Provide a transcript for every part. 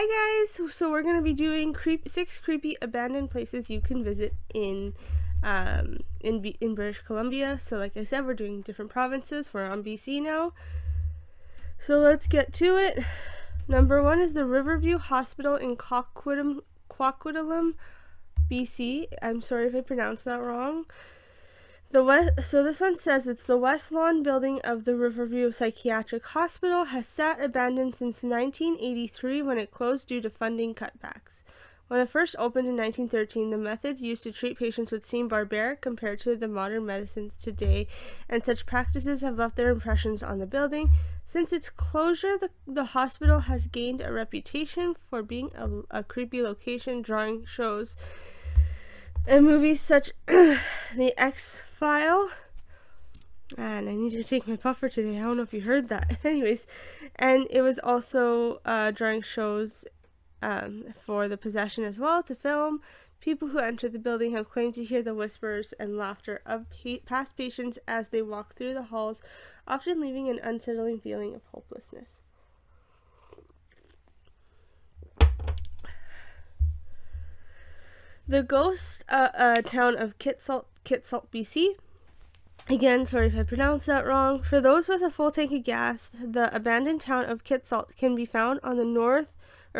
Hi guys! So we're gonna be doing 6 creepy abandoned places you can visit in British Columbia. So like I said, we're doing different provinces. We're on BC now. So let's get to it. Number 1 is the Riverview Hospital in Coquitlam, BC. I'm sorry if I pronounced that wrong. So this one says it's the West Lawn building of the Riverview Psychiatric Hospital has sat abandoned since 1983 when it closed due to funding cutbacks. When it first opened in 1913, the methods used to treat patients would seem barbaric compared to the modern medicines today, and such practices have left their impressions on the building. Since its closure, the hospital has gained a reputation for being a creepy location, drawing shows and movies such The X-File. And I need to take my puffer today. I don't know if you heard that. Anyways, and it was also drawing shows for The Possession as well to film. People who enter the building have claimed to hear the whispers and laughter of past patients as they walk through the halls, often leaving an unsettling feeling of hopelessness. The ghost town of Kitsault, BC. Again, sorry if I pronounced that wrong. For those with a full tank of gas, the abandoned town of Kitsault can be found on the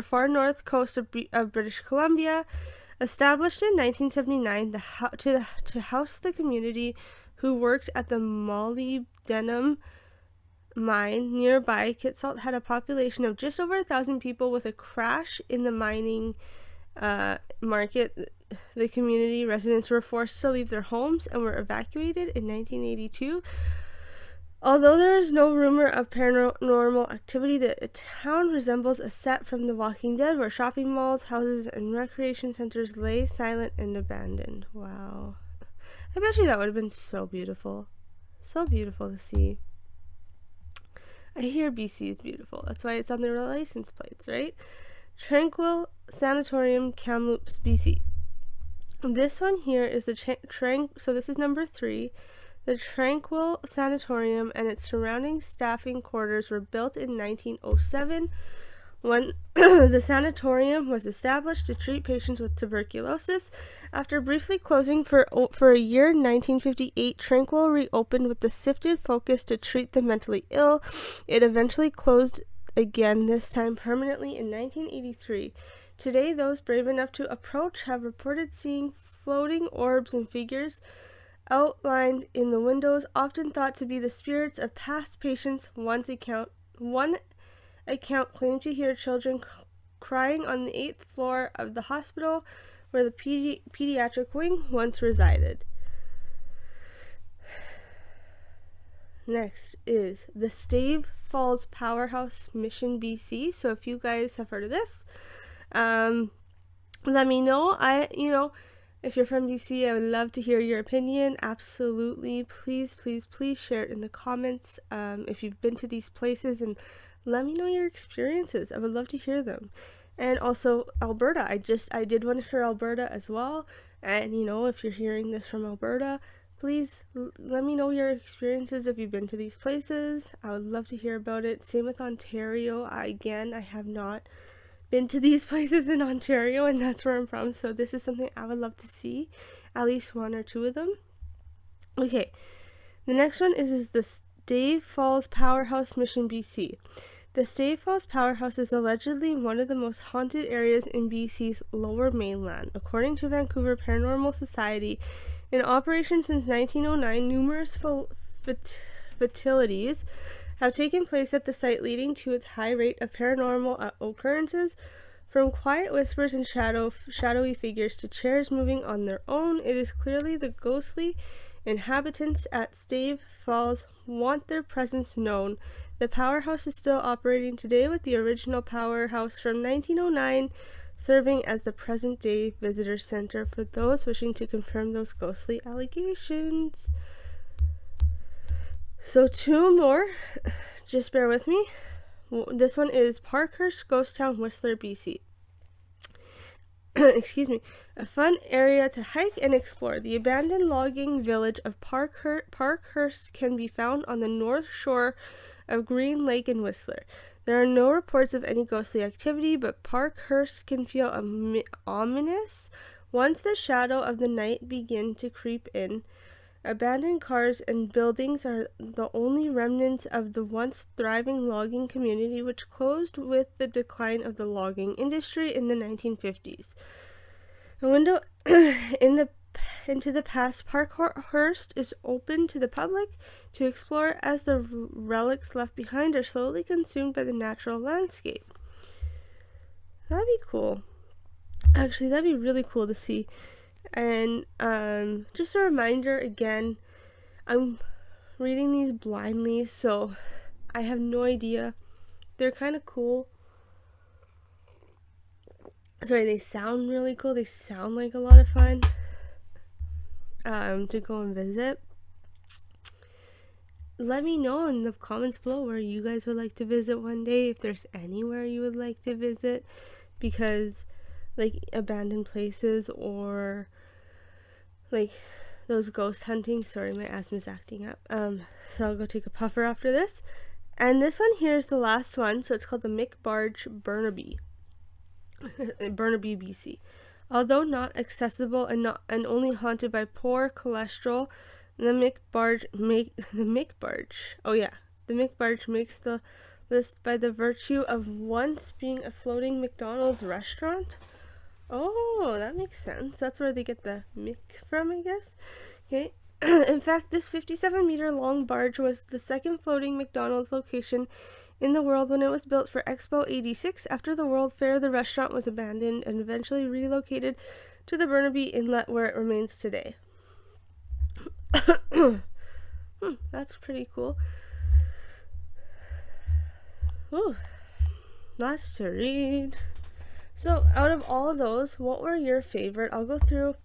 far north coast of British Columbia. Established in 1979 to house the community who worked at the molybdenum mine nearby, Kitsault had a population of just over 1,000 people. With a crash in the mining market, the community residents were forced to leave their homes and were evacuated in 1982. Although there is no rumor of paranormal activity, the town resembles a set from The Walking Dead, where shopping malls, houses, and recreation centers lay silent and abandoned. Wow. I bet you that would have been so beautiful. So beautiful to see. I hear BC is beautiful. That's why it's on their license plates, right? Tranquil Sanatorium, Kamloops, BC. This one here is so this is number 3. The Tranquil Sanatorium and its surrounding staffing quarters were built in 1907 when the sanatorium was established to treat patients with tuberculosis. After briefly closing for a year in 1958, Tranquil reopened with the shifted focus to treat the mentally ill. It eventually closed again, this time permanently in 1983. Today, those brave enough to approach have reported seeing floating orbs and figures outlined in the windows, often thought to be the spirits of past patients. One account claimed to hear children crying on the 8th floor of the hospital where the pediatric wing once resided. Next is the Stave Falls Powerhouse, Mission, BC. So if you guys have heard of this, let me know. If you're from BC, I would love to hear your opinion. Absolutely. Please share it in the comments if you've been to these places, and let me know your experiences. I would love to hear them. And also Alberta. I did one for Alberta as well. And if you're hearing this from Alberta, please let me know your experiences if you've been to these places. I would love to hear about it. Same with Ontario. I have not been to these places in Ontario, and that's where I'm from, so this is something I would love to see, at least 1 or 2 of them. Okay, the next one is the Stave Falls Powerhouse, Mission, BC. The Stave Falls Powerhouse is allegedly one of the most haunted areas in BC's Lower Mainland. According to Vancouver Paranormal Society, in operation since 1909, numerous fatalities have taken place at the site, leading to its high rate of paranormal occurrences. From quiet whispers and shadowy figures to chairs moving on their own, it is clearly the ghostly inhabitants at Stave Falls want their presence known. The powerhouse is still operating today, with the original powerhouse from 1909 serving as the present-day visitor center for those wishing to confirm those ghostly allegations. So 2 more, just bear with me. This one is Parkhurst Ghost Town, Whistler, BC. Excuse me. A fun area to hike and explore. The abandoned logging village of Parkhurst can be found on the north shore of Green Lake in Whistler. There are no reports of any ghostly activity, but Parkhurst can feel ominous once the shadow of the night begin to creep in. Abandoned cars and buildings are the only remnants of the once thriving logging community, which closed with the decline of the logging industry in the 1950s. A window into the past, Parkhurst is open to the public to explore as the relics left behind are slowly consumed by the natural landscape. That'd be cool. Actually, that'd be really cool to see. And just a reminder again, I'm reading these blindly, so I have no idea. They're kind of cool. Sorry, they sound really cool. They sound like a lot of fun to go and visit. Let me know in the comments below where you guys would like to visit one day, if there's anywhere you would like to visit, because like abandoned places or like those ghost hunting. Sorry, my asthma's acting up. So I'll go take a puffer after this. And this one here is the last one, so it's called the McBarge Burnaby. Burnaby, BC. Although not accessible and only haunted by poor cholesterol, the McBarge makes the list by the virtue of once being a floating McDonald's restaurant. Oh, that makes sense. That's where they get the Mick from, I guess. Okay. In fact, this 57-meter long barge was the second floating McDonald's location in the world when it was built for Expo 86. After the World Fair, the restaurant was abandoned and eventually relocated to the Burnaby Inlet, where it remains today. That's pretty cool. Ooh, lots to read. So, out of all those, what were your favorite? I'll go through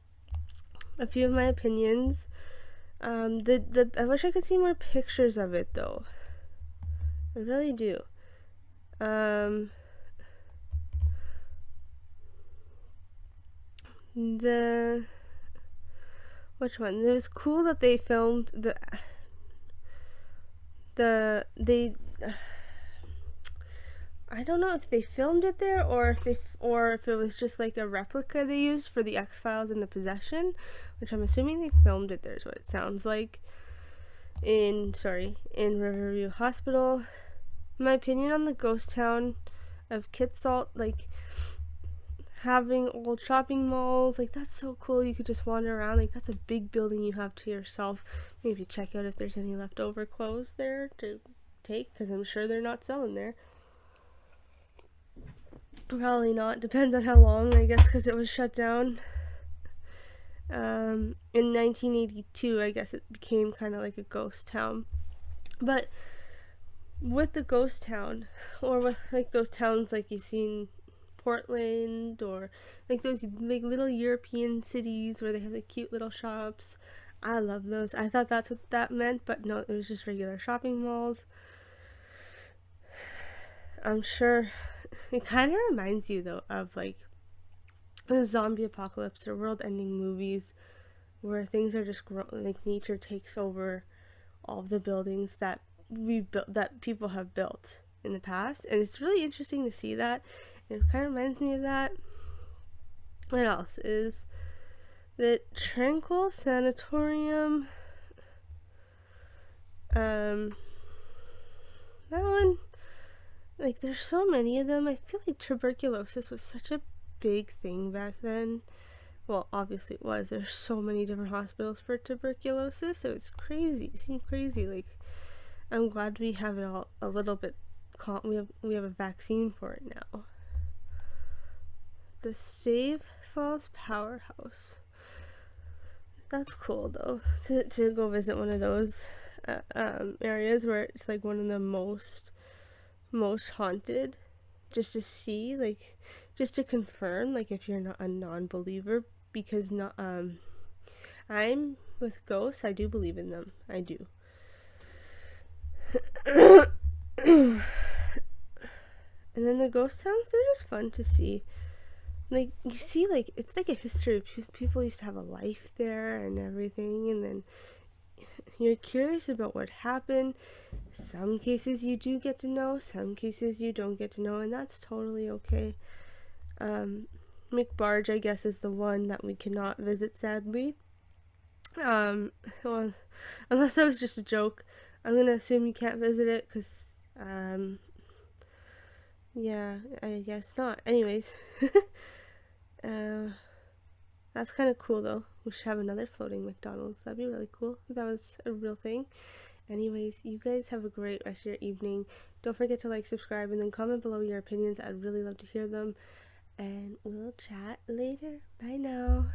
a few of my opinions. I wish I could see more pictures of it, though. I really do. Which one? It was cool that they filmed I don't know if they filmed it there or if it was just like a replica they used for the X-Files and the Possession, which I'm assuming they filmed it there is what it sounds like. In Riverview Hospital. My opinion on the ghost town of Kitsault, like having old shopping malls, like that's so cool. You could just wander around, like that's a big building you have to yourself. Maybe check out if there's any leftover clothes there to take, because I'm sure they're not selling there. Probably not. Depends on how long, I guess, because it was shut down. In 1982, I guess it became kind of like a ghost town. But with the ghost town, or with like those towns like you've seen Portland, or like those like little European cities where they have like cute little shops, I love those. I thought that's what that meant, but no, it was just regular shopping malls. I'm sure it kind of reminds you though of like the zombie apocalypse or world-ending movies, where things are just like nature takes over all of the buildings that people have built in the past, and it's really interesting to see that. And it kind of reminds me of that. What else is the Tranquil Sanatorium? That one, like there's so many of them. I feel like tuberculosis was such a big thing back then. Well, obviously it was. There's so many different hospitals for tuberculosis, so it's crazy. It seemed crazy. Like, I'm glad we have it all a little bit. We have a vaccine for it now. The Stave Falls Powerhouse. That's cool though. To go visit one of those areas where it's like one of the most haunted, just to see, like, just to confirm, like, if you're not a non-believer, because I'm with ghosts. I do believe in them. I do. And then the ghost towns, they're just fun to see. Like, you see, like, it's like a history. People used to have a life there and everything, and then you're curious about what happened. Some cases you do get to know, some cases you don't get to know, and that's totally okay. McBarge, I guess, is the one that we cannot visit, sadly. Well, unless that was just a joke, I'm gonna assume you can't visit it, because, yeah, I guess not. Anyways, that's kind of cool, though. We should have another floating McDonald's. That'd be really cool if that was a real thing. Anyways, you guys have a great rest of your evening. Don't forget to like, subscribe, and then comment below your opinions. I'd really love to hear them. And we'll chat later. Bye now.